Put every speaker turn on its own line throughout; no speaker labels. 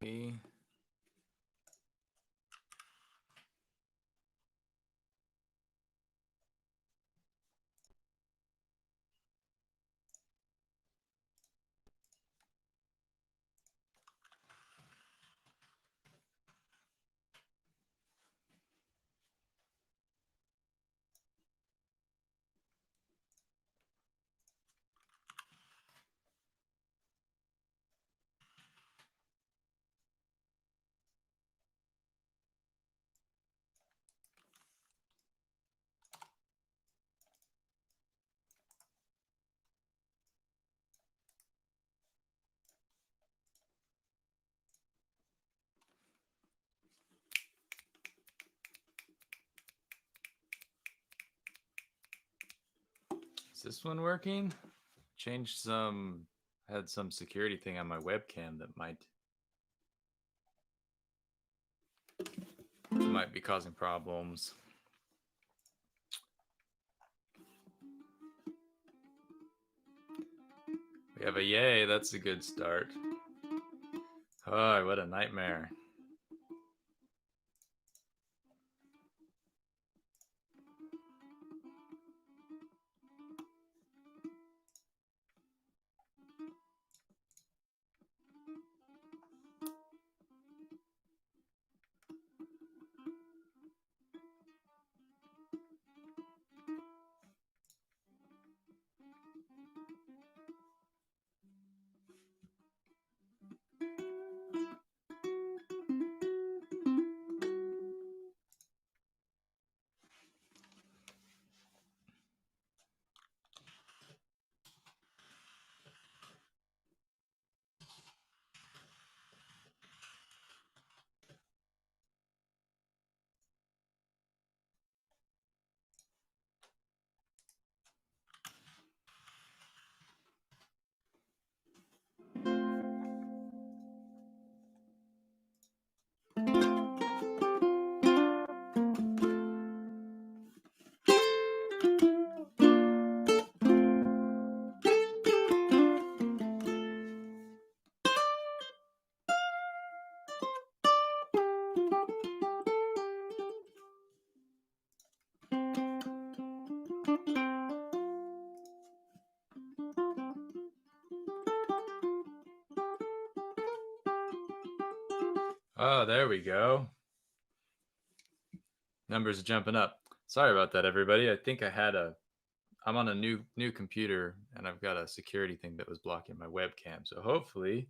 see. Is this one working? Changed some, had some security thing on my webcam that might be causing problems. We have a yay, that's a good start. Oh, what a nightmare. Oh, there we go. Numbers are jumping up. Sorry about that, everybody. I think I'm on a new computer and I've got a security thing that was blocking my webcam. So hopefully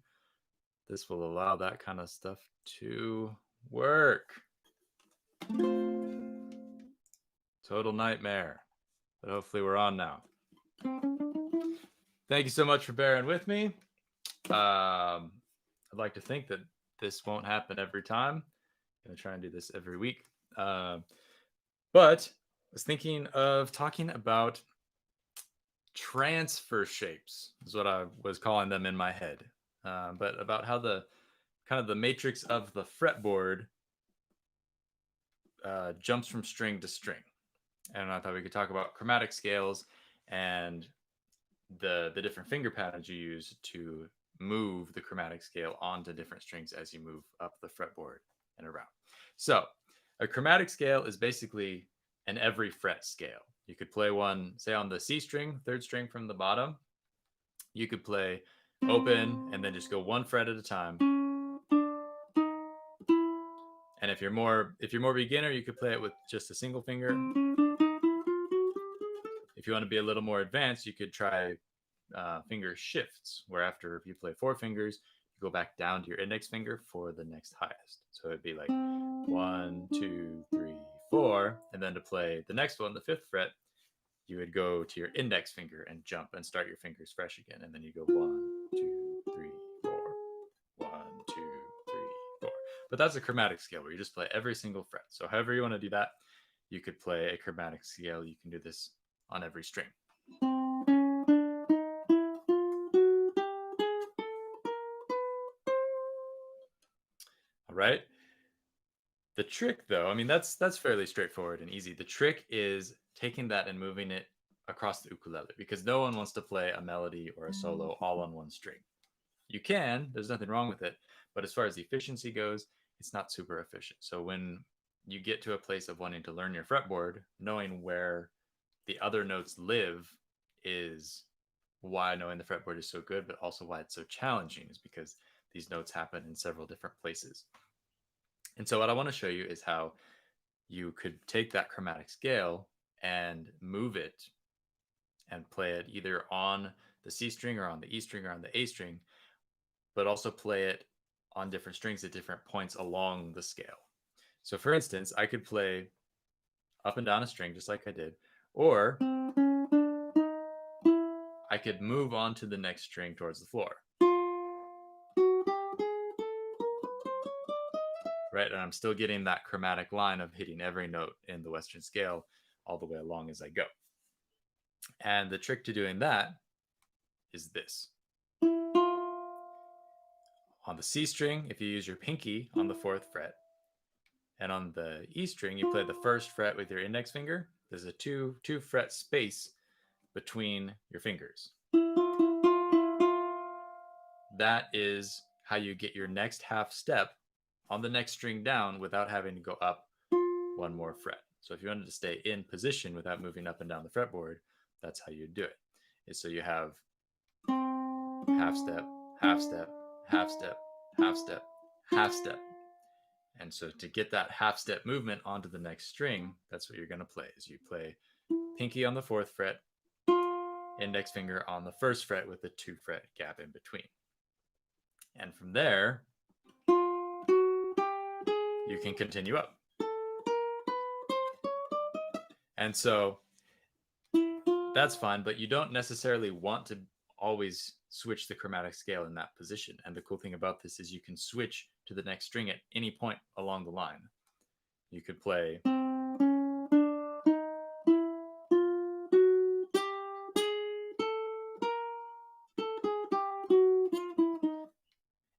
this will allow that kind of stuff to work. Total nightmare. But hopefully we're on now. Thank you so much for bearing with me. I'd like to think that this won't happen every time. I'm going to try and do this every week. But I was thinking of talking about transfer shapes, is what I was calling them in my head. But about how the kind of the matrix of the fretboard jumps from string to string. And I thought we could talk about chromatic scales and the different finger patterns you use to move the chromatic scale onto different strings as you move up the fretboard and around. So a chromatic scale is basically an every fret scale. You could play one, say on the C string, third string from the bottom. You could play open and then just go one fret at a time. And if you're more beginner, you could play it with just a single finger. If you want to be a little more advanced, you could try finger shifts, where after if you play four fingers, you go back down to your index finger for the next highest. So it'd be like 1, 2, 3, 4, and then to play the next one, the fifth fret, you would go to your index finger and jump and start your fingers fresh again, and then you go 1, 2, 3, 4, 1, 2, 3, 4. But that's a chromatic scale where you just play every single fret. So however you want to do that, you could play a chromatic scale. You can do this on every string. All right. The trick, though, I mean, that's fairly straightforward and easy. The trick is taking that and moving it across the ukulele, because no one wants to play a melody or a solo all on one string. You can, there's nothing wrong with it, but as far as efficiency goes, it's not super efficient. So when you get to a place of wanting to learn your fretboard, knowing where the other notes live is why knowing the fretboard is so good, but also why it's so challenging, is because these notes happen in several different places. And so what I want to show you is how you could take that chromatic scale and move it and play it either on the C string or on the E string or on the A string, but also play it on different strings at different points along the scale. So for instance, I could play up and down a string just like I did, or I could move on to the next string towards the floor. Right, and I'm still getting that chromatic line of hitting every note in the Western scale all the way along as I go. And the trick to doing that is this. On the C string, if you use your pinky on the 4th fret, and on the E string, you play the 1st fret with your index finger. There's a two fret space between your fingers. That is how you get your next half step on the next string down without having to go up one more fret. So if you wanted to stay in position without moving up and down the fretboard, that's how you do it. Is so you have half step, half step, half step, half step, half step. And so to get that half step movement onto the next string, that's what you're going to play. Is you play pinky on the 4th fret, index finger on the 1st fret with a 2 fret gap in between. And from there, you can continue up. And so that's fine, but you don't necessarily want to always switch the chromatic scale in that position. And the cool thing about this is you can switch to the next string at any point along the line. You could play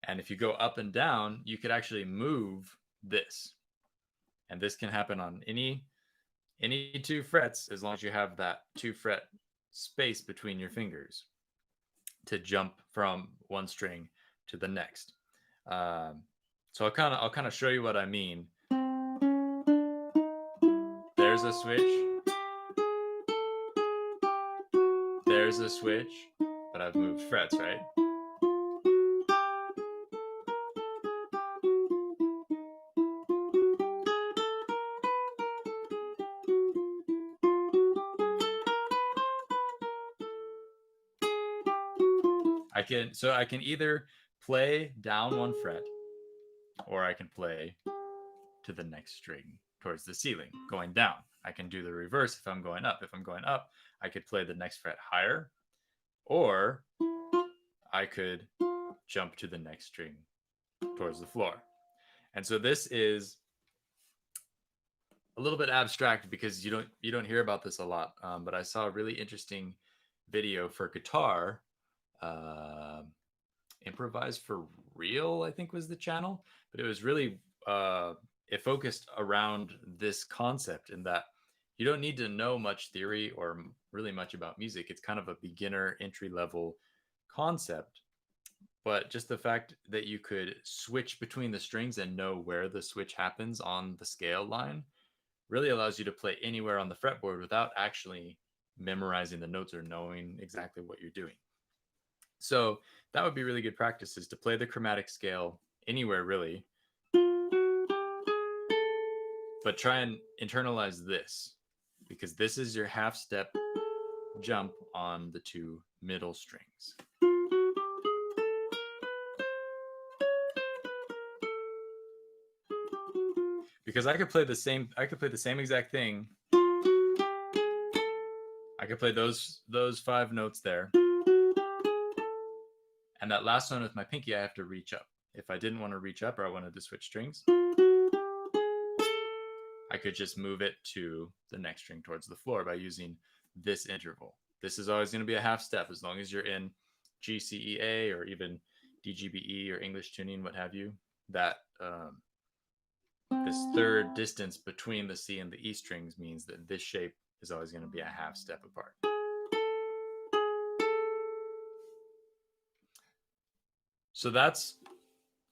and if you go up and down, you could actually move this. And this can happen on any 2 frets as long as you have that 2 fret space between your fingers to jump from one string to the next. So I'll kind of show you what I mean. There's a switch. There's a switch, but I've moved frets, right? I can either play down 1 fret, or I can play to the next string towards the ceiling, going down. I can do the reverse if I'm going up. If I'm going up, I could play the next fret higher, or I could jump to the next string towards the floor. And so this is a little bit abstract because you don't hear about this a lot. But I saw a really interesting video for guitar. Improvise for Real, I think was the channel, but it was really it focused around this concept in that you don't need to know much theory or really much about music. It's kind of a beginner entry level concept, but just the fact that you could switch between the strings and know where the switch happens on the scale line really allows you to play anywhere on the fretboard without actually memorizing the notes or knowing exactly what you're doing. So that would be really good practice, is to play the chromatic scale anywhere really, but try and internalize this, because this is your half step jump on the 2 middle strings. Because I could play the same exact thing. I could play those 5 notes there. And that last one with my pinky, I have to reach up. If I didn't want to reach up or I wanted to switch strings, I could just move it to the next string towards the floor by using this interval. This is always going to be a half step as long as you're in G, C, E, A, or even D, G, B, E, or English tuning, what have you. That this third distance between the C and the E strings means that this shape is always going to be a half step apart. So that's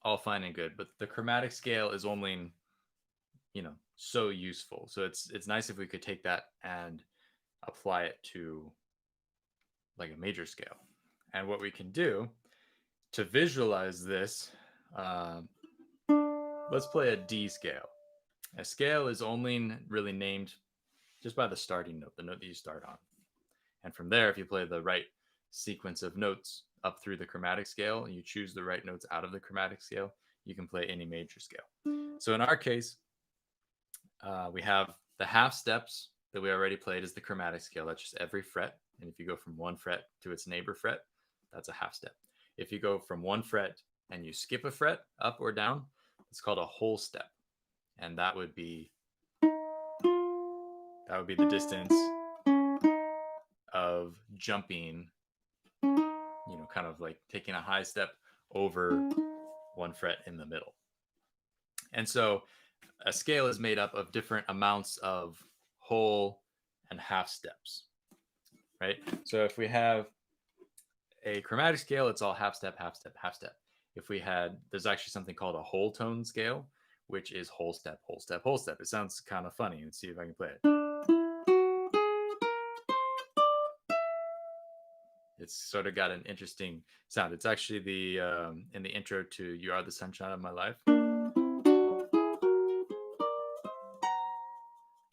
all fine and good, but the chromatic scale is only, so useful. So it's nice if we could take that and apply it to like a major scale. And what we can do to visualize this, um, let's play a D scale. A scale is only really named just by the starting note, the note that you start on. And from there, if you play the right sequence of notes up through the chromatic scale, and you choose the right notes out of the chromatic scale, you can play any major scale. So in our case, we have the half steps that we already played as the chromatic scale. That's just every fret. And if you go from one fret to its neighbor fret, that's a half step. If you go from one fret and you skip a fret up or down, it's called a whole step. And that would be the distance of jumping, kind of like taking a high step over one fret in the middle. And so a scale is made up of different amounts of whole and half steps, right? So if we have a chromatic scale, it's all half step, half step, half step. If we had, there's actually something called a whole tone scale, which is whole step, whole step, whole step. It sounds kind of funny. Let's see if I can play it. It's sort of got an interesting sound. It's actually the in the intro to "You Are the Sunshine of My Life,"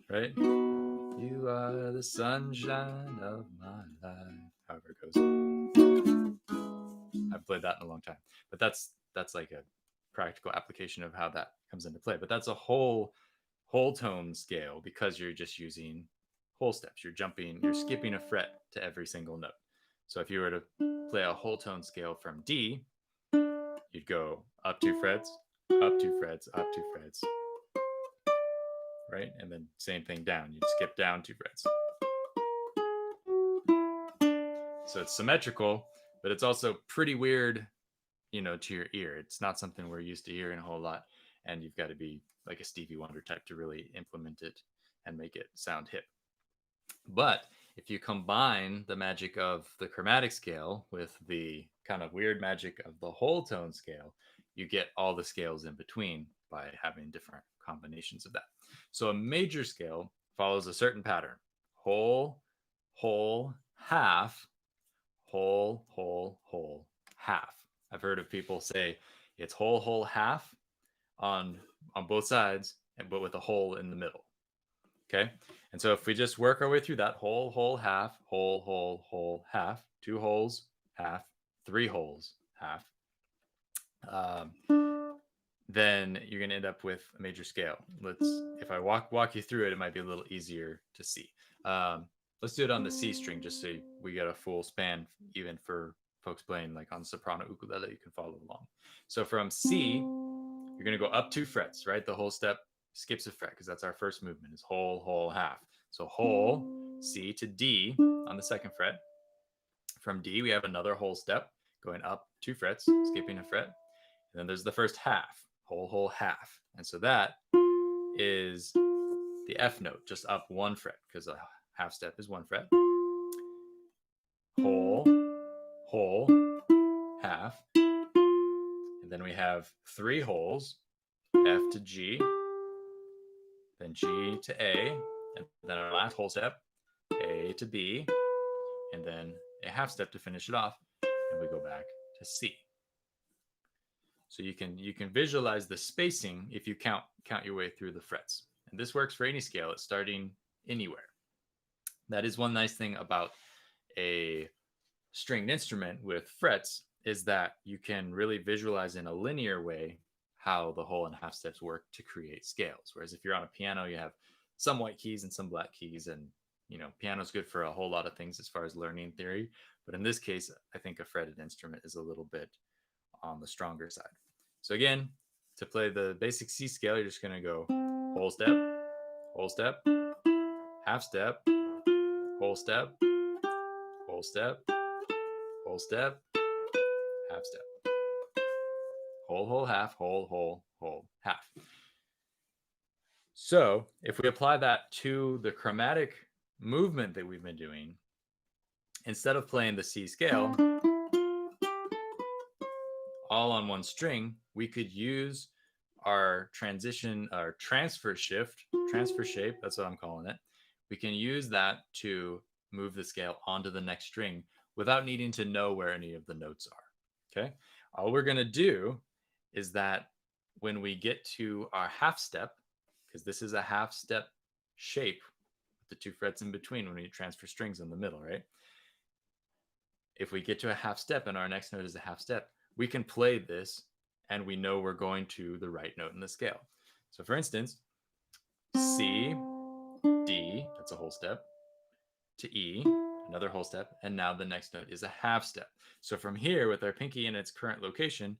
right? You are the sunshine of my life. However it goes. I've played that in a long time, but that's like a practical application of how that comes into play. But that's a whole tone scale because you're just using whole steps. You're skipping a fret to every single note. So if you were to play a whole tone scale from D, you'd go up 2 frets, up 2 frets, up 2 frets, right? And then same thing down. You'd skip down 2 frets. So it's symmetrical, but it's also pretty weird, to your ear. It's not something we're used to hearing a whole lot. And you've got to be like a Stevie Wonder type to really implement it and make it sound hip. But if you combine the magic of the chromatic scale with the kind of weird magic of the whole tone scale, you get all the scales in between by having different combinations of that. So a major scale follows a certain pattern: whole, whole, half, whole, whole, whole, half. I've heard of people say it's whole, whole, half on both sides, but with a hole in the middle. Okay. And so if we just work our way through that whole, whole, half, whole, whole, whole, half, 2 holes, half, 3 holes, half, then you're going to end up with a major scale. If I walk you through it, it might be a little easier to see. Let's do it on the C string, just so we get a full span, even for folks playing like on soprano ukulele, you can follow along. So from C, you're going to go up 2 frets, right? The whole step skips a fret because that's our first movement, is whole, whole, half. So whole, C to D on the 2nd fret. From D, we have another whole step going up 2 frets, skipping a fret. And then there's the first half, whole, whole, half. And so that is the F note, just up 1 fret, because a half step is 1 fret. Whole, whole, half. And then we have 3 holes, F to G, then G to A, and then our last whole step, A to B, and then a half step to finish it off, and we go back to C. So you can visualize the spacing if you count your way through the frets. And this works for any scale. It's starting anywhere. That is one nice thing about a stringed instrument with frets, is that you can really visualize in a linear way how the whole and half steps work to create scales. Whereas if you're on a piano, you have some white keys and some black keys, and piano's good for a whole lot of things as far as learning theory. But in this case, I think a fretted instrument is a little bit on the stronger side. So again, to play the basic C scale, you're just going to go whole step, half step, whole step, whole step, whole step, half step, whole, whole, half, whole, whole, whole, half. So if we apply that to the chromatic movement that we've been doing, instead of playing the C scale, all on one string, we could use our transfer shape, that's what I'm calling it. We can use that to move the scale onto the next string without needing to know where any of the notes are. Okay. All we're going to do is that when we get to our half step, because this is a half step shape with the 2 frets in between when we transfer strings in the middle, right? If we get to a half step and our next note is a half step, we can play this and we know we're going to the right note in the scale. So for instance, C, D, that's a whole step, to E, another whole step, and now the next note is a half step. So from here, with our pinky in its current location,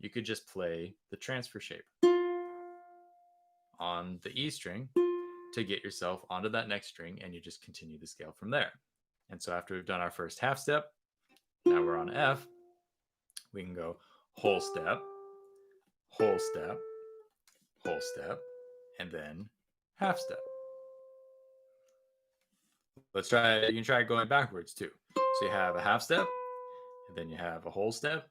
you could just play the transfer shape on the E string to get yourself onto that next string, and you just continue the scale from there. And so after we've done our first half step, now we're on F, we can go whole step, whole step, whole step, and then half step. Let's try, you can try going backwards too. So you have a half step, and then you have a whole step,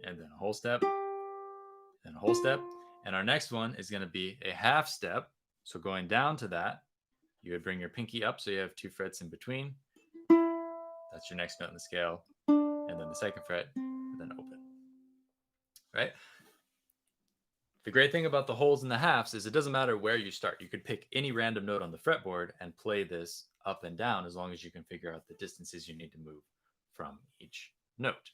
and then a whole step, then a whole step. And our next one is going to be a half step. So going down to that, you would bring your pinky up so you have 2 frets in between. That's your next note in the scale. And then the second fret, and then open. Right? The great thing about the wholes and the halves is it doesn't matter where you start. You could pick any random note on the fretboard and play this up and down as long as you can figure out the distances you need to move from each note.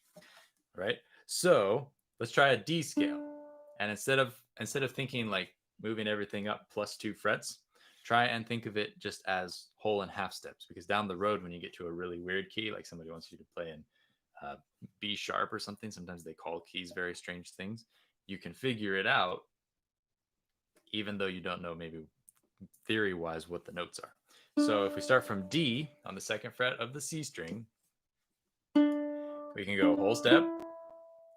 Right? So let's try a D scale. And instead of thinking like moving everything up plus 2 frets, try and think of it just as whole and half steps. Because down the road, when you get to a really weird key, like somebody wants you to play in B sharp or something, sometimes they call keys very strange things. You can figure it out, even though you don't know maybe theory-wise what the notes are. So if we start from D on the 2nd fret of the C string, we can go whole step,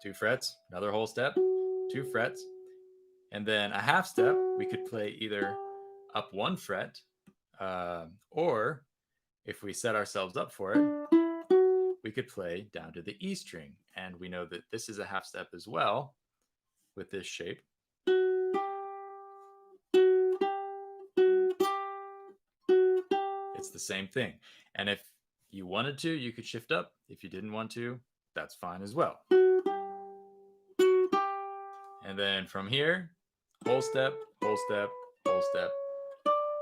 2 frets, another whole step, 2 frets, and then a half step. We could play either up 1 fret, or if we set ourselves up for it, we could play down to the E string. And we know that this is a half step as well with this shape. It's the same thing. And if you wanted to, you could shift up. If you didn't want to, that's fine as well. And then from here, whole step, whole step, whole step,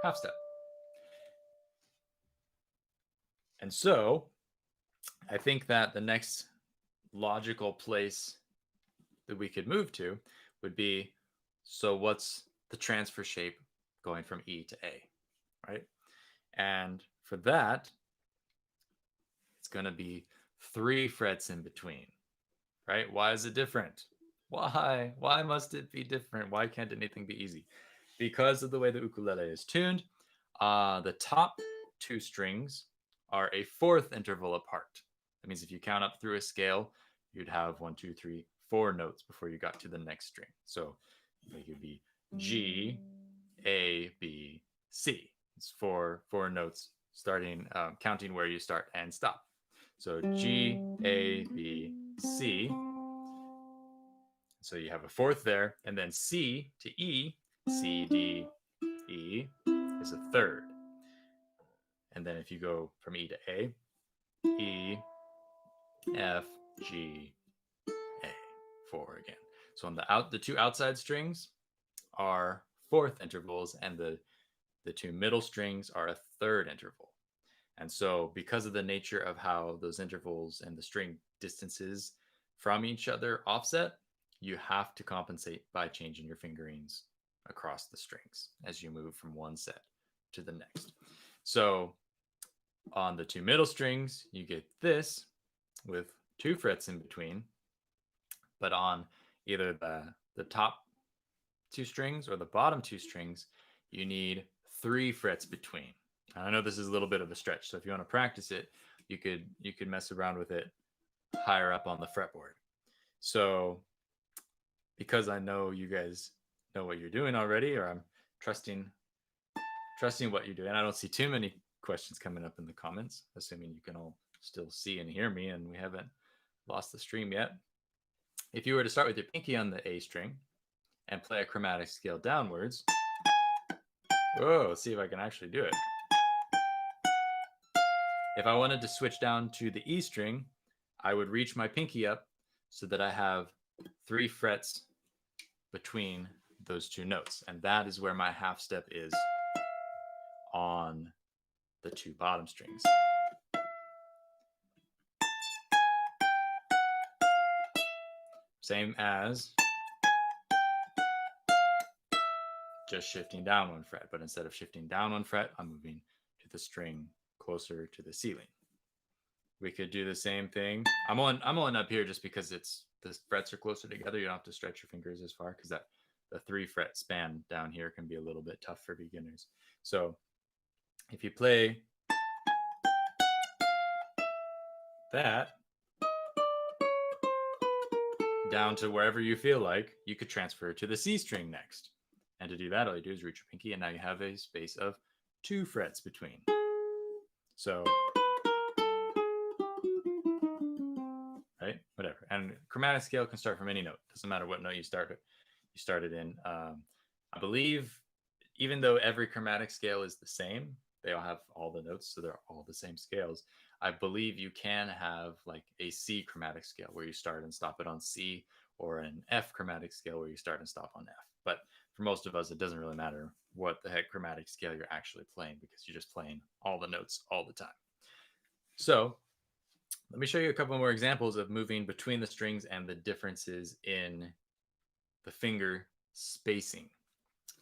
half step. And so I think that the next logical place that we could move to would be, so what's the transfer shape going from E to A, right? And for that, it's going to be 3 frets in between, right? Why is it different? Why? Why must it be different? Why can't anything be easy? Because of the way the ukulele is tuned, the top 2 strings are a 4th interval apart. That means if you count up through a scale, you'd have 1, 2, 3, 4 notes before you got to the next string. So it could be G, A, B, C. It's 4 notes starting, counting where you start and stop. So G, A, B, C. So you have a 4th there, and then C to E, C, D, E is a 3rd. And then if you go from E to A, E, F, G, A, 4 again. So on the 2 outside strings are 4th intervals, and the 2 middle strings are a 3rd interval. And so because of the nature of how those intervals and the string distances from each other offset, you have to compensate by changing your fingerings across the strings as you move from one set to the next. So on the 2 middle strings, you get this with 2 frets in between, but on either the top 2 strings or the bottom 2 strings, you need 3 frets between. I know this is a little bit of a stretch, so if you want to practice it, you could mess around with it higher up on the fretboard. So because I know you guys know what you're doing already, or I'm trusting what you're doing, I don't see too many questions coming up in the comments, assuming you can all still see and hear me and we haven't lost the stream yet. If you were to start with your pinky on the A string and play a chromatic scale downwards, let's see if I can actually do it. If I wanted to switch down to the E string, I would reach my pinky up so that I have 3 frets between those two notes. And that is where my half step is on the 2 bottom strings. Same as just shifting down 1 fret, but instead of shifting down 1 fret, I'm moving to the string closer to the ceiling. We could do the same thing. I'm on up here just because the frets are closer together. You don't have to stretch your fingers as far because the 3 fret span down here can be a little bit tough for beginners. So if you play that down to wherever you feel like, you could transfer to the C string next. And to do that, all you do is reach your pinky, and now you have a space of 2 frets between. So, right, whatever. And chromatic scale can start from any note. Doesn't matter what note you started in. I believe, even though every chromatic scale is the same, they all have all the notes, so they're all the same scales. I believe you can have like a C chromatic scale where you start and stop it on C, or an F chromatic scale where you start and stop on F. But for most of us, it doesn't really matter what the heck chromatic scale you're actually playing because you're just playing all the notes all the time. So let me show you a couple more examples of moving between the strings and the differences in the finger spacing.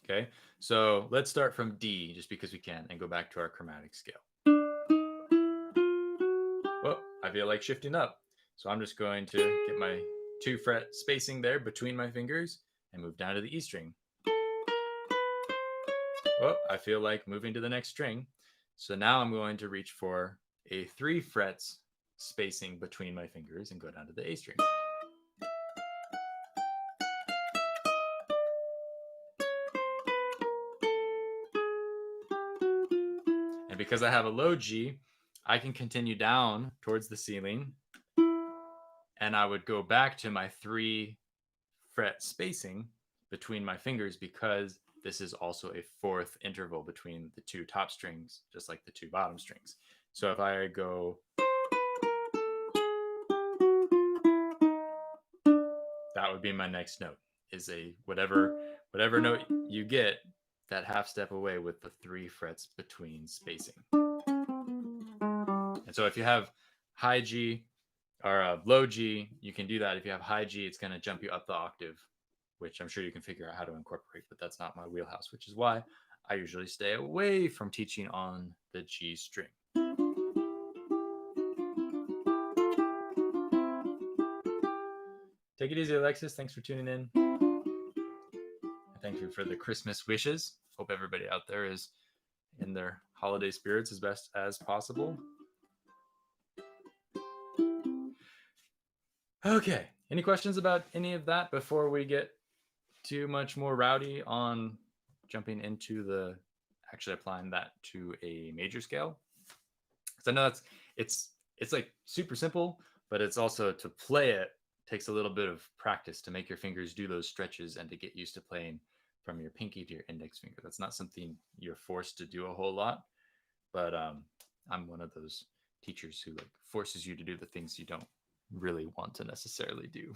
Okay, so let's start from D just because we can and go back to our chromatic scale. Well, I feel like shifting up. So I'm just going to get my 2 fret spacing there between my fingers and move down to the E string. Well, I feel like moving to the next string. So now I'm going to reach for a 3 frets spacing between my fingers and go down to the A string. And because I have a low G, I can continue down towards the ceiling, and I would go back to my 3 fret spacing between my fingers because this is also a 4th interval between the 2 top strings, just like the 2 bottom strings. So if I go, that would be my next note, is a whatever note you get, that half step away with the 3 frets between spacing. And so if you have high G or low G, you can do that. If you have high G, it's going to jump you up the octave, which I'm sure you can figure out how to incorporate, but that's not my wheelhouse, which is why I usually stay away from teaching on the G string. Take it easy, Alexis. Thanks for tuning in. Thank you for the Christmas wishes. Hope everybody out there is in their holiday spirits as best as possible. Okay, any questions about any of that before we get too much more rowdy on jumping into actually applying that to a major scale? Because I know it's like super simple, but it's also, to play it takes a little bit of practice to make your fingers do those stretches and to get used to playing from your pinky to your index finger. That's not something you're forced to do a whole lot, but I'm one of those teachers who like forces you to do the things you don't really want to necessarily do.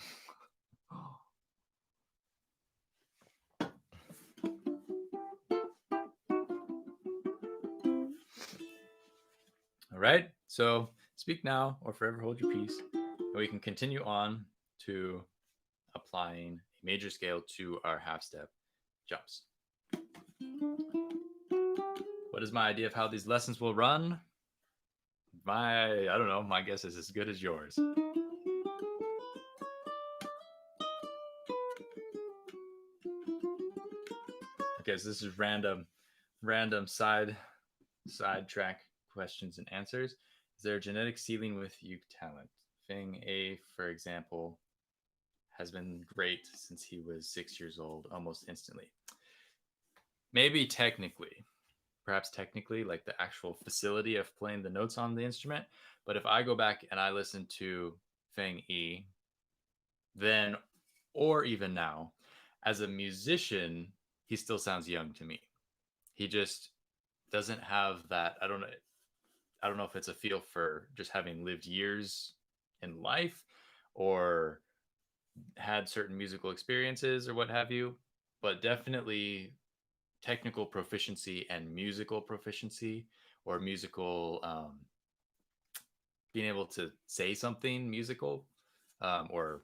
All right, so speak now or forever hold your peace, and we can continue on to applying a major scale to our half step jumps. What is my idea of how these lessons will run? I don't know, my guess is as good as yours. Okay, so this is random sidetrack questions and answers. Is there a genetic ceiling with uke talent? Feng A, for example, has been great since he was 6 years old, almost instantly. Maybe technically, perhaps technically, like the actual facility of playing the notes on the instrument. But if I go back and I listen to Feng E, then or even now, as a musician, he still sounds young to me. He just doesn't have that. I don't know if it's a feel for just having lived years in life or had certain musical experiences or what have you, but definitely technical proficiency and musical proficiency or musical being able to say something musical or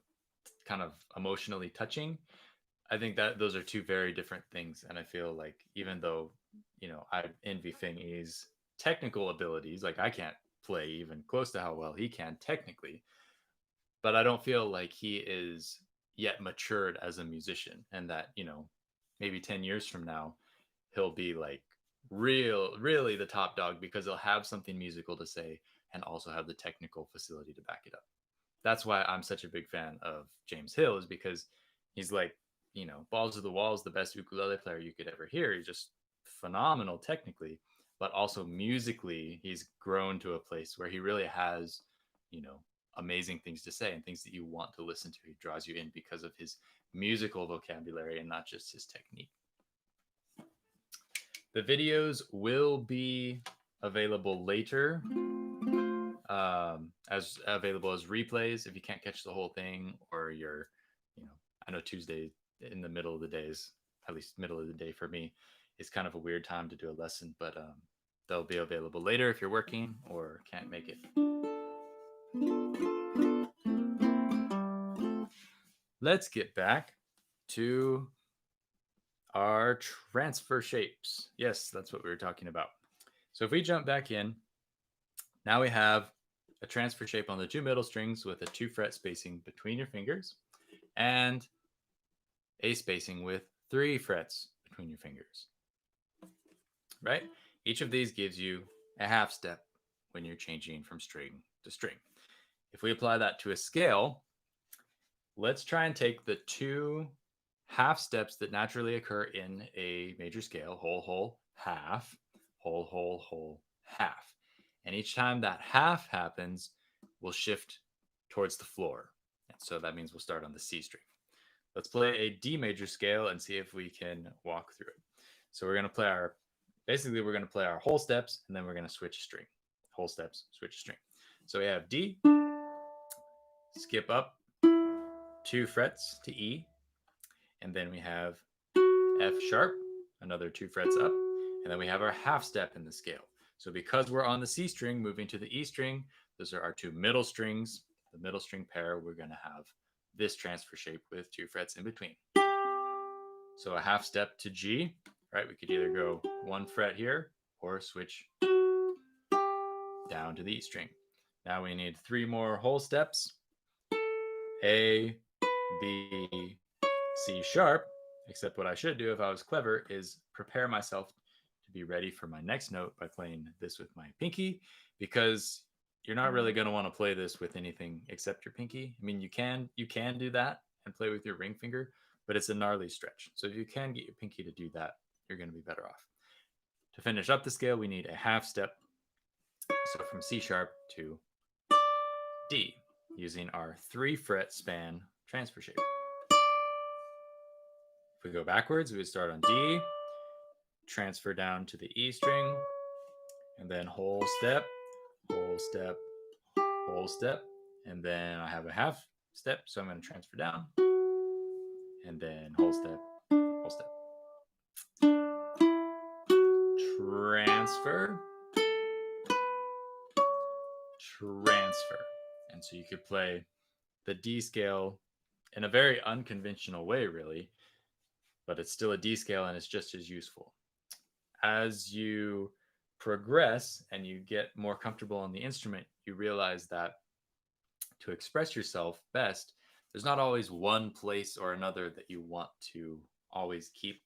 kind of emotionally touching. I think that those are two very different things. And I feel like even though, I envy Fingy's technical abilities, like I can't play even close to how well he can technically, but I don't feel like he is yet matured as a musician and that, maybe 10 years from now, he'll be like really the top dog because he'll have something musical to say and also have the technical facility to back it up. That's why I'm such a big fan of James Hill is because he's like, balls to the walls, the best ukulele player you could ever hear. He's just phenomenal technically, but also musically, he's grown to a place where he really has, you know, amazing things to say and things that you want to listen to. He draws you in because of his musical vocabulary and not just his technique. The videos will be available later, as available as replays if you can't catch the whole thing, or you're, I know Tuesday in the middle of the days, at least middle of the day for me, is kind of a weird time to do a lesson, but they'll be available later if you're working or can't make it. Let's get back to our transfer shapes. Yes, that's what we were talking about. So if we jump back in, now we have a transfer shape on the two middle strings with a 2-fret spacing between your fingers and a spacing with 3 frets between your fingers. Right? Each of these gives you a half step when you're changing from string to string. If we apply that to a scale, let's try and take the 2 half steps that naturally occur in a major scale, whole, whole, half, whole, whole, whole, half. And each time that half happens, we'll shift towards the floor. And so that means we'll start on the C string. Let's play a D major scale and see if we can walk through it. So we're going to play we're going to play our whole steps and then we're going to switch string. Whole steps, switch string. So we have D, skip up 2 frets to E, and then we have F sharp, another 2 frets up, and then we have our half step in the scale. So because we're on the C string, moving to the E string, those are our 2 middle strings. The middle string pair, we're going to have this transfer shape with 2 frets in between. So a half step to G, right? We could either go 1 fret here or switch down to the E string. Now we need 3 more whole steps. A, B, C sharp, except what I should do if I was clever is prepare myself to be ready for my next note by playing this with my pinky, because you're not really going to want to play this with anything except your pinky. I mean, you can do that and play with your ring finger, but it's a gnarly stretch. So if you can get your pinky to do that, you're going to be better off. To finish up the scale, we need a half step. So from C sharp to D, using our 3 fret span transfer shape. If we go backwards, we would start on D, transfer down to the E string, and then whole step, whole step, whole step, and then I have a half step, so I'm going to transfer down, and then whole step, whole step. Transfer, transfer. And so you could play the D scale in a very unconventional way, really, but it's still a D scale and it's just as useful. As you progress and you get more comfortable on the instrument, you realize that to express yourself best, there's not always one place or another that you want to always keep.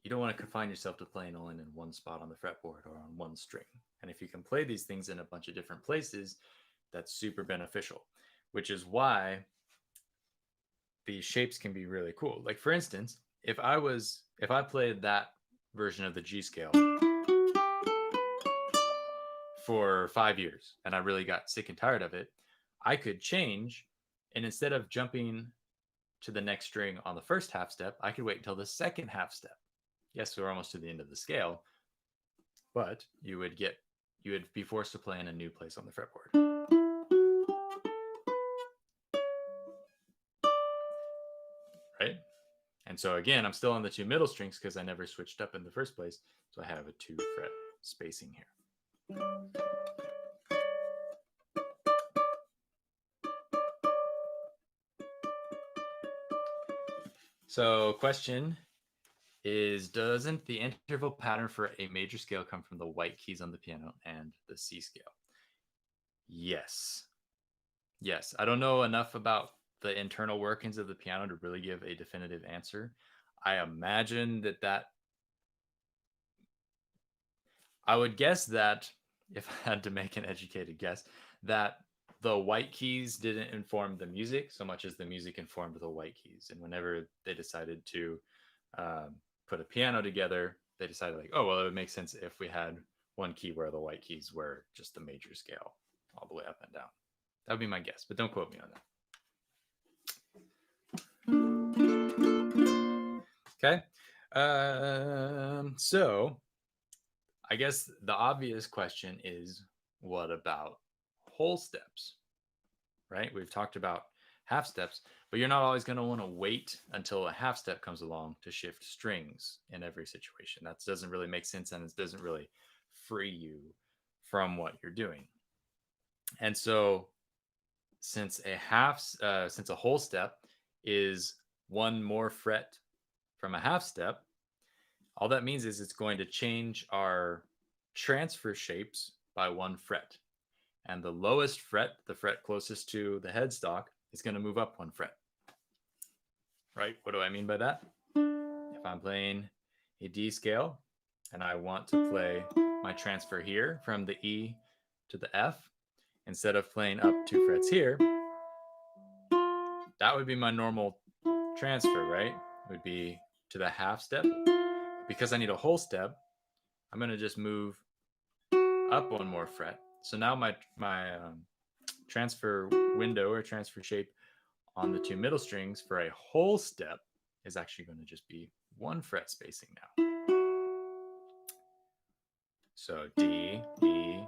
You don't want to confine yourself to playing only in one spot on the fretboard or on one string. And if you can play these things in a bunch of different places, that's super beneficial, which is why these shapes can be really cool. Like for instance, if I played that version of the G scale for 5 years and I really got sick and tired of it, I could change And instead of jumping to the next string on the first half step, I could wait until the second half step. Yes, we're almost to the end of the scale, but you would be forced to play in a new place on the fretboard. Right? And so again, I'm still on the two middle strings because I never switched up in the first place. So I have a 2-fret spacing here. So question is, doesn't the interval pattern for a major scale come from the white keys on the piano and the C scale? Yes. Yes. I don't know enough about the internal workings of the piano to really give a definitive answer. I imagine that I would guess that if I had to make an educated guess, that the white keys didn't inform the music so much as the music informed the white keys. And whenever they decided to put a piano together, they decided like, oh, well, it would make sense if we had one key where the white keys were just the major scale all the way up and down. That would be my guess, but don't quote me on that. Okay. So I guess the obvious question is, what about whole steps? Right? We've talked about half steps, but you're not always going to want to wait until a half step comes along to shift strings in every situation. That doesn't really make sense, and it doesn't really free you from what you're doing. And so since a whole step is one more fret from a half step, all that means is it's going to change our transfer shapes by 1 fret. And the lowest fret, the fret closest to the headstock, is going to move up 1 fret. Right? What do I mean by that? If I'm playing a D scale and I want to play my transfer here from the E to the F, instead of playing up 2 frets here, that would be my normal transfer, right? It would be to the half step. Because I need a whole step, I'm going to just move up 1 more fret. So now my transfer window or transfer shape on the 2 middle strings for a whole step is actually going to just be 1 fret spacing now. So D, E,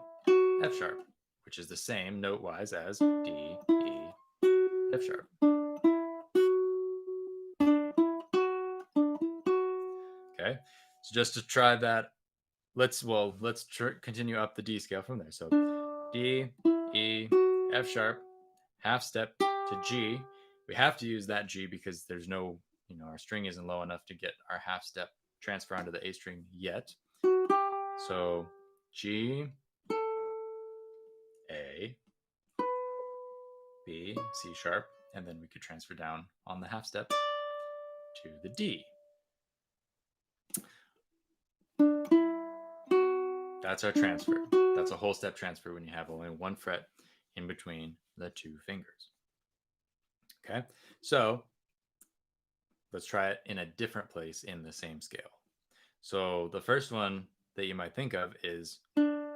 F sharp, which is the same note-wise as D, E, F sharp. Okay, so just to try that, let's continue up the D scale from there. So D, E, F sharp, half step to G. We have to use that G because there's no, our string isn't low enough to get our half step transfer onto the A string yet. So G, A, B, C sharp, and then we could transfer down on the half step to the D. That's our transfer. That's a whole step transfer when you have only 1 fret in between the 2 fingers. Okay, so let's try it in a different place in the same scale. So the first one that you might think of is,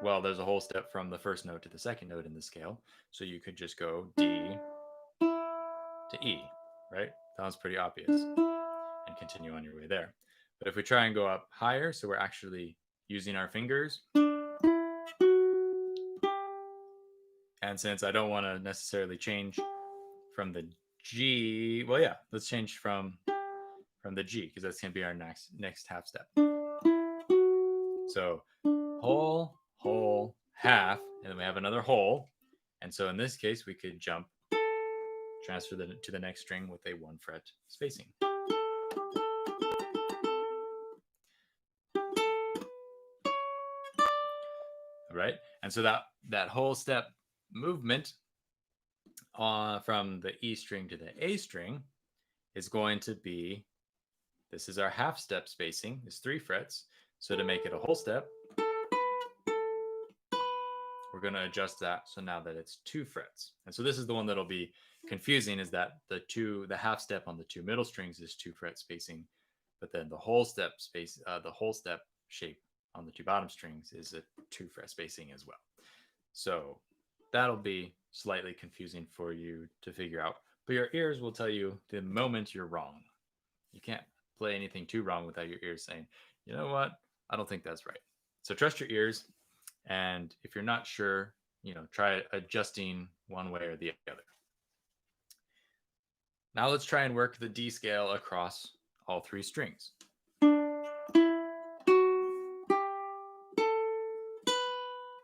well, there's a whole step from the first note to the second note in the scale. So you could just go D to E, right? That was pretty obvious. And continue on your way there. But if we try and go up higher, so we're actually using our fingers. And since I don't want to necessarily change from the G, well, yeah, let's change from the G because that's going to be our next half step. So whole, whole, half, and then we have another whole. And so in this case, we could transfer to the next string with a 1 fret spacing. Right? And so that whole step movement from the E string to the A string is going to be, this is our half step spacing, is 3 frets. So to make it a whole step, we're going to adjust that so now that it's 2 frets. And so this is the one that'll be confusing, is that the half step on the 2 middle strings is 2 fret spacing, but then the whole step shape on the 2 bottom strings is a 2 fret spacing as well. So that'll be slightly confusing for you to figure out. But your ears will tell you the moment you're wrong. You can't play anything too wrong without your ears saying, you know what? I don't think that's right. So trust your ears. And if you're not sure, try adjusting one way or the other. Now let's try and work the D scale across all three strings.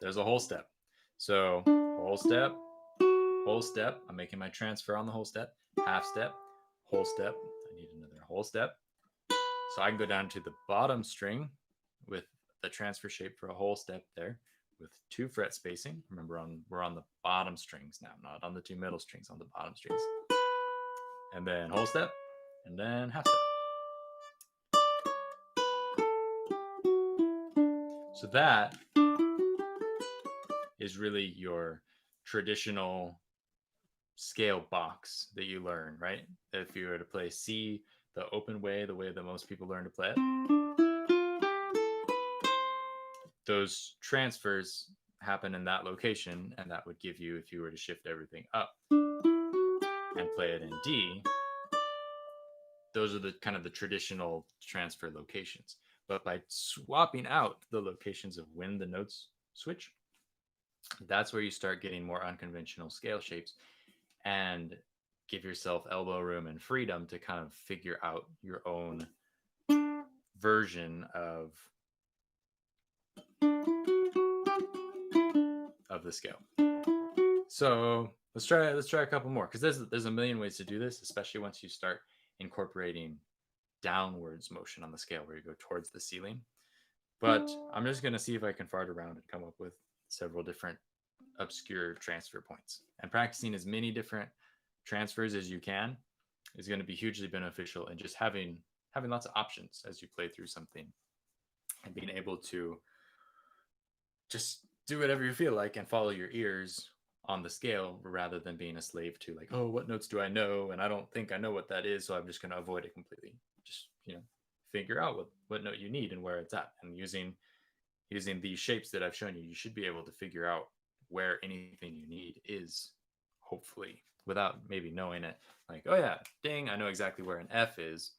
There's a whole step. So whole step, whole step. I'm making my transfer on the whole step, half step, whole step. I need another whole step. So I can go down to the bottom string with the transfer shape for a whole step there with 2 fret spacing. Remember, we're on the bottom strings now, not on the 2 middle strings, on the bottom strings. And then whole step, and then half step. So that is really your traditional scale box that you learn, right? If you were to play C the open way, the way that most people learn to play it, those transfers happen in that location, and that would give you, if you were to shift everything up and play it in D, those are the kind of the traditional transfer locations. But by swapping out the locations of when the notes switch, that's where you start getting more unconventional scale shapes and give yourself elbow room and freedom to kind of figure out your own version of the scale. So let's try a couple more, because there's a million ways to do this, especially once you start incorporating downwards motion on the scale where you go towards the ceiling. But I'm just going to see if I can fart around and come up with several different obscure transfer points. And practicing as many different transfers as you can is going to be hugely beneficial, and just having lots of options as you play through something and being able to just do whatever you feel like and follow your ears on the scale, rather than being a slave to, like, oh, what notes do I know? And I don't think I know what that is, so I'm just going to avoid it completely. Just, figure out what note you need and where it's at. And using these shapes that I've shown you, you should be able to figure out where anything you need is, hopefully, without maybe knowing it. Like, oh yeah, dang, I know exactly where an F is.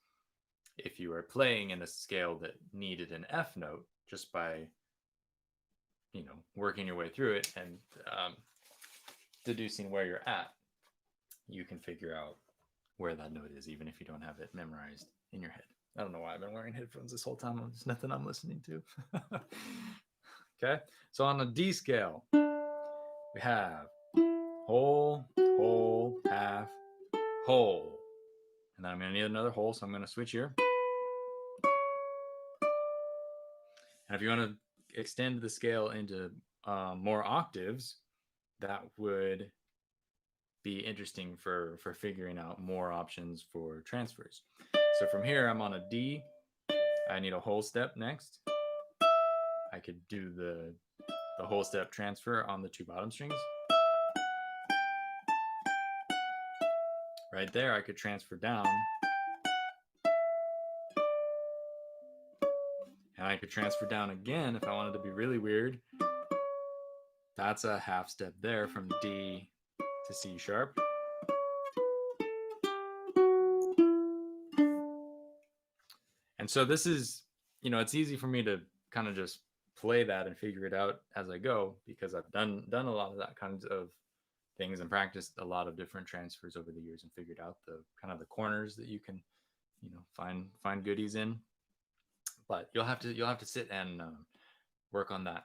If you are playing in a scale that needed an F note, just by working your way through it and deducing where you're at, you can figure out where that note is, even if you don't have it memorized in your head. I don't know why I've been wearing headphones this whole time. There's nothing I'm listening to. Okay, so on the D scale, we have whole, whole, half, whole. And then I'm going to need another whole, so I'm going to switch here. And if you want to extend the scale into more octaves, that would be interesting for figuring out more options for transfers. So from here, I'm on a D. I need a whole step next. I could do the whole step transfer on the 2 bottom strings. Right there, I could transfer down. And I could transfer down again if I wanted to be really weird. That's a half step there from D to C sharp. And so this is, it's easy for me to kind of just play that and figure it out as I go, because I've done a lot of that kinds of things and practiced a lot of different transfers over the years and figured out the kind of the corners that you can, find goodies in. But you'll have to sit and work on that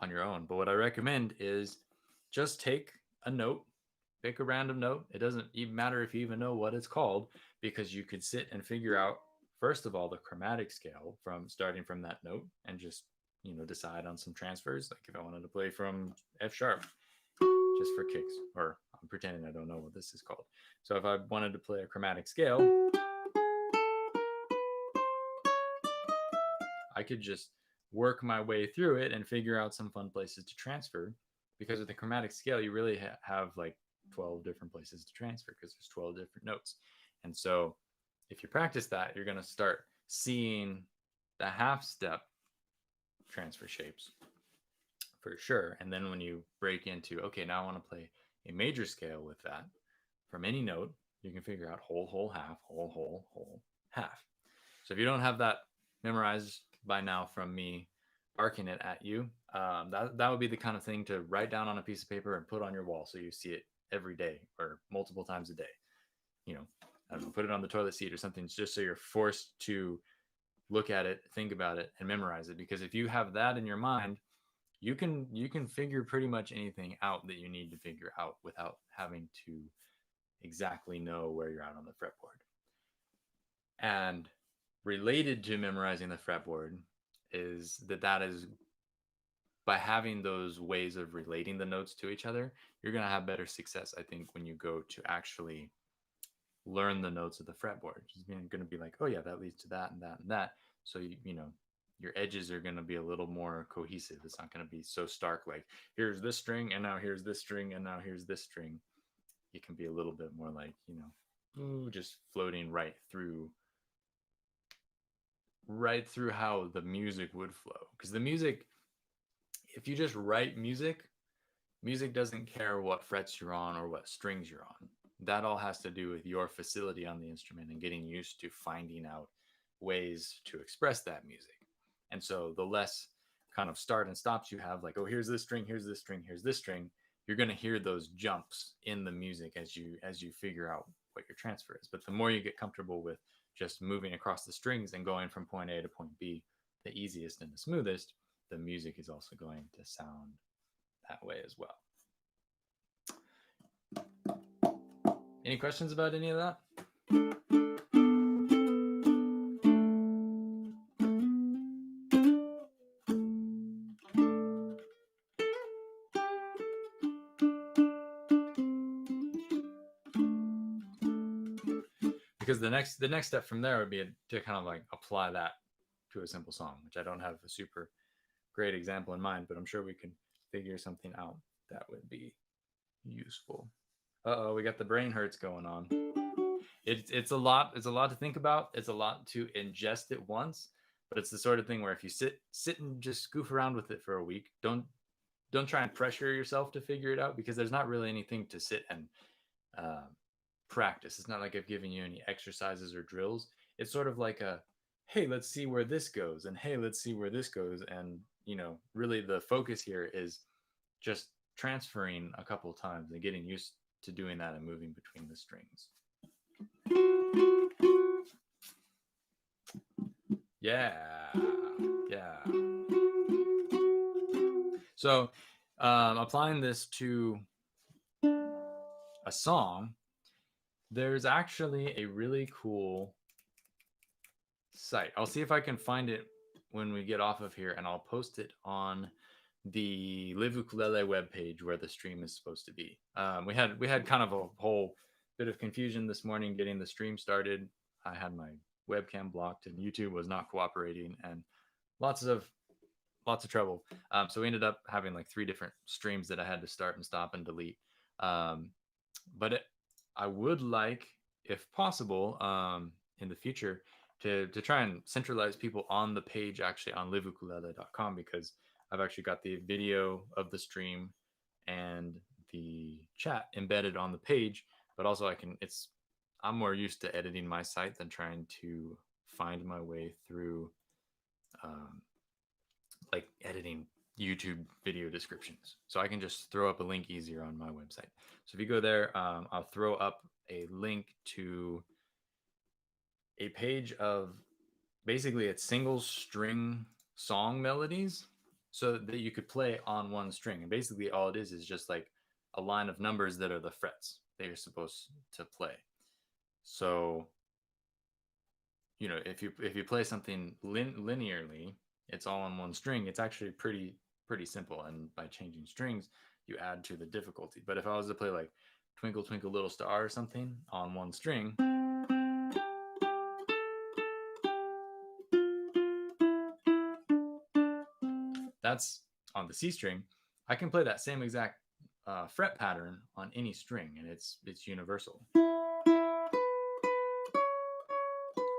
on your own. But what I recommend is just take a note, pick a random note. It doesn't even matter if you even know what it's called, because you could sit and figure out, first of all, the chromatic scale from starting from that note, and just decide on some transfers. Like if I wanted to play from F sharp just for kicks, or I'm pretending I don't know what this is called. So if I wanted to play a chromatic scale, I could just work my way through it and figure out some fun places to transfer, because with the chromatic scale, you really have like 12 different places to transfer, because there's 12 different notes. And so if you practice that, you're going to start seeing the half step transfer shapes for sure. And then when you break into, okay, now I want to play a major scale with that, from any note, you can figure out whole, whole, half, whole, whole, whole, half. So if you don't have that memorized by now from me barking it at you, that would be the kind of thing to write down on a piece of paper and put on your wall so you see it every day or multiple times a day. You know, I don't know, put it on the toilet seat or something, just so you're forced to look at it, think about it, and memorize it. Because if you have that in your mind, you can figure pretty much anything out that you need to figure out without having to exactly know where you're at on the fretboard. And related to memorizing the fretboard is that is by having those ways of relating the notes to each other, you're going to have better success, I think, when you go to actually learn the notes of the fretboard. It's going to be like, oh yeah, that leads to that and that and that. So you know, your edges are going to be a little more cohesive. It's not going to be so stark, like here's this string and now here's this string and now here's this string. It can be a little bit more like, you know, just floating right through how the music would flow. Because the music, if you just write music, music doesn't care what frets you're on or what strings you're on. That all has to do with your facility on the instrument and getting used to finding out ways to express that music. And so the less kind of start and stops you have, like, oh, here's this string, here's this string, here's this string, you're going to hear those jumps in the music as you figure out what your transfer is. But the more you get comfortable with just moving across the strings and going from point A to point B, the easiest and the smoothest, the music is also going to sound that way as well. Any questions about any of that? Because the next step from there would be to kind of like apply that to a simple song, which I don't have a super great example in mind, but I'm sure we could figure something out that would be useful. Uh-oh, we got the brain hurts going on. It's a lot to think about. It's a lot to ingest at once, but it's the sort of thing where if you sit and just goof around with it for a week, don't try and pressure yourself to figure it out, because there's not really anything to sit and practice. It's not like I've given you any exercises or drills. It's sort of like a, hey, let's see where this goes, and hey, let's see where this goes. And you know, really the focus here is just transferring a couple of times and getting used to doing that and moving between the strings. Yeah. So applying this to a song, there's actually a really cool site. I'll see if I can find it when we get off of here, and I'll post it on the Live Ukulele webpage where the stream is supposed to be. We had kind of a whole bit of confusion this morning getting the stream started. I had my webcam blocked and YouTube was not cooperating, and lots of trouble. So we ended up having like 3 different streams that I had to start and stop and delete. But I would like, if possible, in the future, to try and centralize people on the page actually on liveukulele.com, because I've actually got the video of the stream and the chat embedded on the page, but also I'm more used to editing my site than trying to find my way through like editing YouTube video descriptions. So I can just throw up a link easier on my website. So if you go there, I'll throw up a link to a page of basically it's single string song melodies so that you could play on one string. And basically all it is just like a line of numbers that are the frets that you're supposed to play. So, you know, if you play something linearly, it's all on one string. It's actually pretty simple. And by changing strings, you add to the difficulty. But if I was to play like Twinkle Twinkle Little Star or something on one string, that's on the C string. I can play that same exact fret pattern on any string, and it's universal.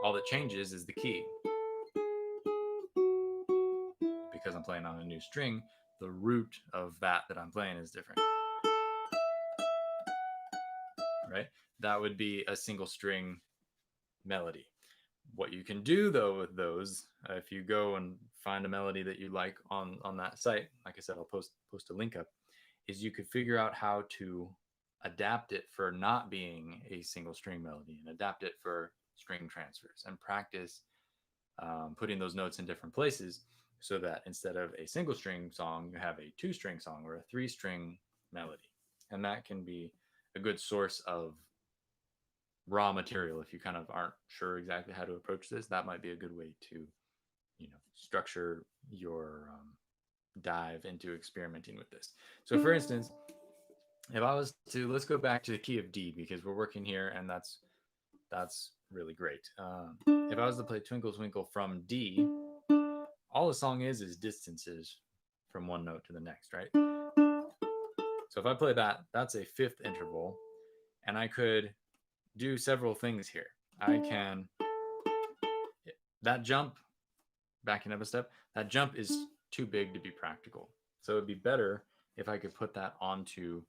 All that changes is the key. Because I'm playing on a new string, the root of that I'm playing is different. right? That would be a single string melody. What you can do though with those, if you go and find a melody that you like on that site, like I said, I'll post a link up, is you could figure out how to adapt it for not being a single string melody and adapt it for string transfers and practice putting those notes in different places so that instead of a single string song, you have a two string song or a three string melody. And that can be a good source of raw material. If you kind of aren't sure exactly how to approach this, that might be a good way to, structure your dive into experimenting with this. So for instance, if I was to, let's go back to the key of D because we're working here and that's really great. If I was to play Twinkle Twinkle from D, all the song is distances from one note to the next, right? So if I play that, that's a fifth interval, and I could do several things here. I can, that jump, backing up a step, that jump is too big to be practical. So it'd be better if I could put that onto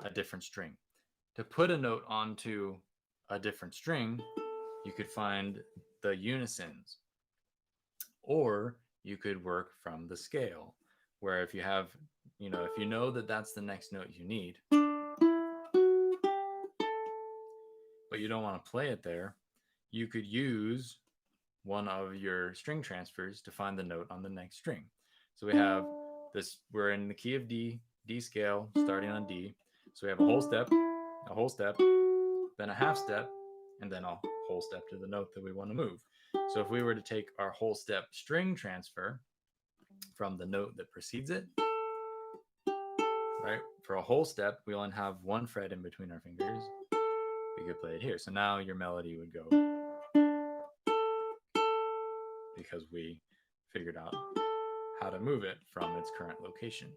a different string. To put a note onto a different string, you could find the unisons, or you could work from the scale, where if you have, if you know that that's the next note you need, but you don't want to play it there, you could use one of your string transfers to find the note on the next string. So we have this, we're in the key of D, D scale, starting on D. So we have a whole step, then a half step, and then a whole step to the note that we want to move. So if we were to take our whole step string transfer from the note that precedes it, right? For a whole step, we only have one fret in between our fingers. We could play it here. So now your melody would go, because we figured out how to move it from its current location.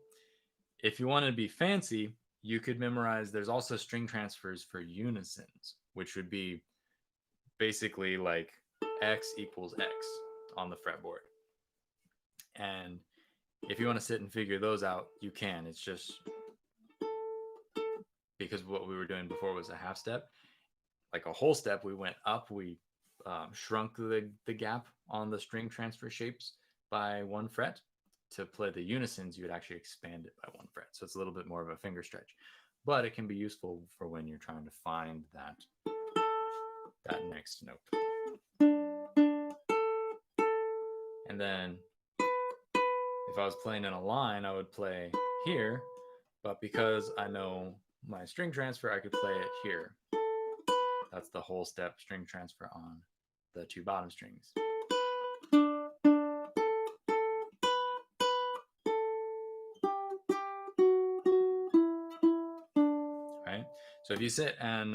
If you want to be fancy, you could memorize, there's also string transfers for unisons, which would be basically like X equals X on the fretboard. And if you want to sit and figure those out, you can. It's just because what we were doing before was a half step. Like a whole step, we went up, we shrunk the gap on the string transfer shapes by one fret. To play the unisons, you would actually expand it by one fret. So it's a little bit more of a finger stretch, but it can be useful for when you're trying to find that next note. And then if I was playing in a line, I would play here, but because I know my string transfer, I could play it here. That's the whole step string transfer on the two bottom strings. Right? So if you sit and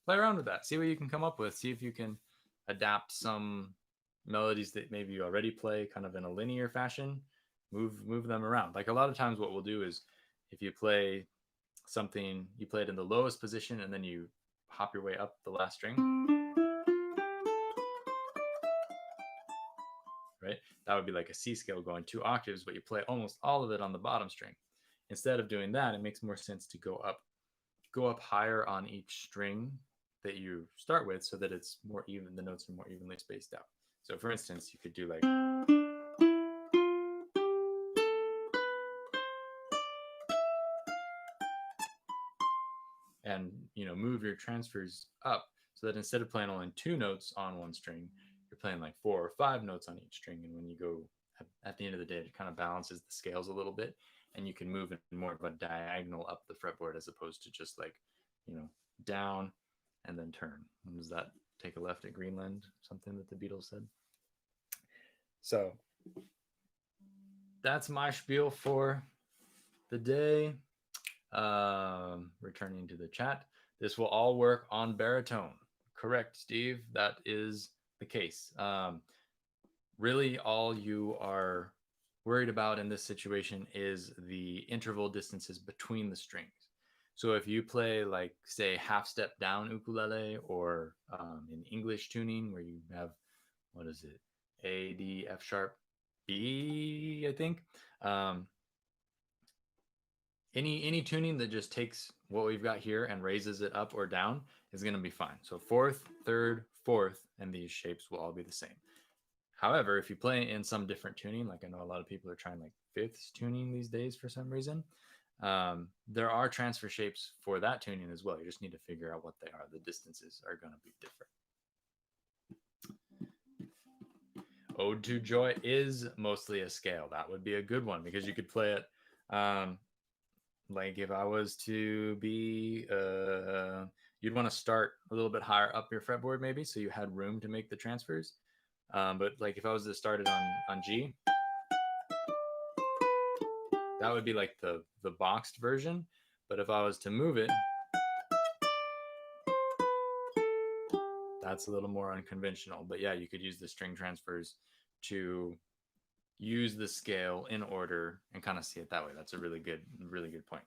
play around with that, see what you can come up with, see if you can adapt some melodies that maybe you already play kind of in a linear fashion, move them around. Like a lot of times what we'll do is if you play something, you play it in the lowest position and then you hop your way up the last string, right? That would be like a C scale going 2 octaves, but you play almost all of it on the bottom string. Instead of doing that, it makes more sense to go up higher on each string that you start with so that it's more even, the notes are more evenly spaced out. So for instance, you could do like, and move your transfers up so that instead of playing only 2 notes on one string, you're playing like 4 or 5 notes on each string. And when you go at the end of the day, it kind of balances the scales a little bit, and you can move in more of a diagonal up the fretboard as opposed to just like, down and then turn. When does that take a left at Greenland? Something that the Beatles said. So that's my spiel for the day. Returning to the chat, this will all work on baritone. Correct, Steve. That is the case. Really, all you are worried about in this situation is the interval distances between the strings. So if you play like, say, half step down ukulele, or in English tuning where you have, what is it, A, D, F sharp, B, I think. any tuning that just takes what we've got here and raises it up or down is going to be fine. So fourth, third, fourth, and these shapes will all be the same. However, if you play in some different tuning, like I know a lot of people are trying like fifths tuning these days for some reason, there are transfer shapes for that tuning as well. You just need to figure out what they are. The distances are going to be different. Ode to Joy is mostly a scale. That would be a good one because you could play it like if I was to be, you'd want to start a little bit higher up your fretboard maybe so you had room to make the transfers. But like if I was to start it on G, that would be like the boxed version. But if I was to move it, that's a little more unconventional. But yeah, you could use the string transfers to use the scale in order and kind of see it that way. That's a really good point.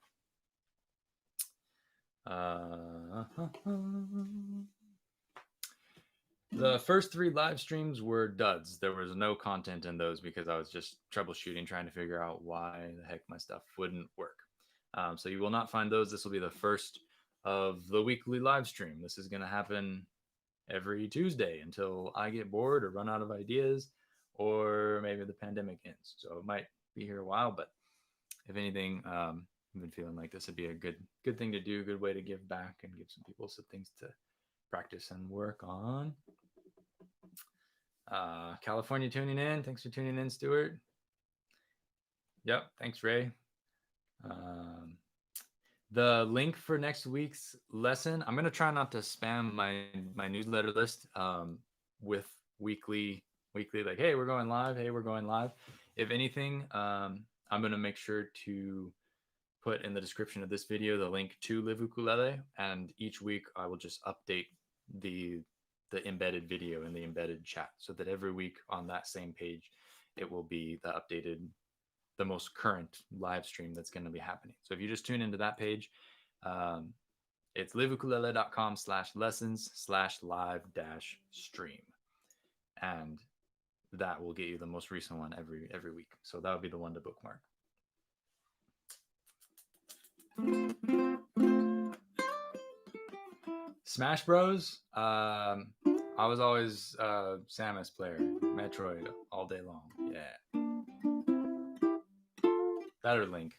The first 3 live streams were duds. There was no content in those because I was just troubleshooting, trying to figure out why the heck my stuff wouldn't work. So you will not find those. This will be the first of the weekly live stream. This is going to happen every Tuesday until I get bored or run out of ideas, or maybe the pandemic ends. So it might be here a while, but if anything, I've been feeling like this would be a good thing to do, good way to give back and give some people some things to practice and work on. California tuning in. Thanks for tuning in, Stuart. Yep, thanks, Ray. The link for next week's lesson, I'm going to try not to spam my newsletter list with weekly like, hey, we're going live. Hey, we're going live. If anything, I'm going to make sure to put in the description of this video the link to Live Ukulele, and each week I will just update the embedded video in the embedded chat so that every week on that same page it will be the most current live stream that's going to be happening. So if you just tune into that page, it's liveukulele.com/lessons/live-stream, and that will get you the most recent one every week. So that would be the one to bookmark. Smash Bros. I was always Samus player, Metroid all day long. Yeah. That or Link.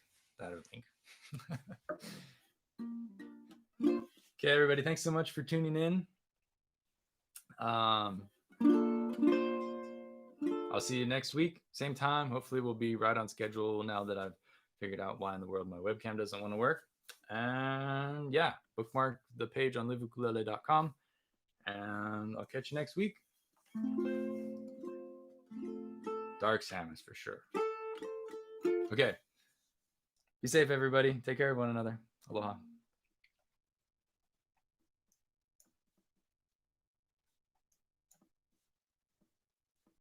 Okay, everybody, thanks so much for tuning in. I'll see you next week, same time. Hopefully we'll be right on schedule now that I've figured out why in the world my webcam doesn't want to work. And yeah, bookmark the page on liveukulele.com, and I'll catch you next week. Dark Samus for sure. Okay. Be safe, everybody. Take care of one another. Aloha.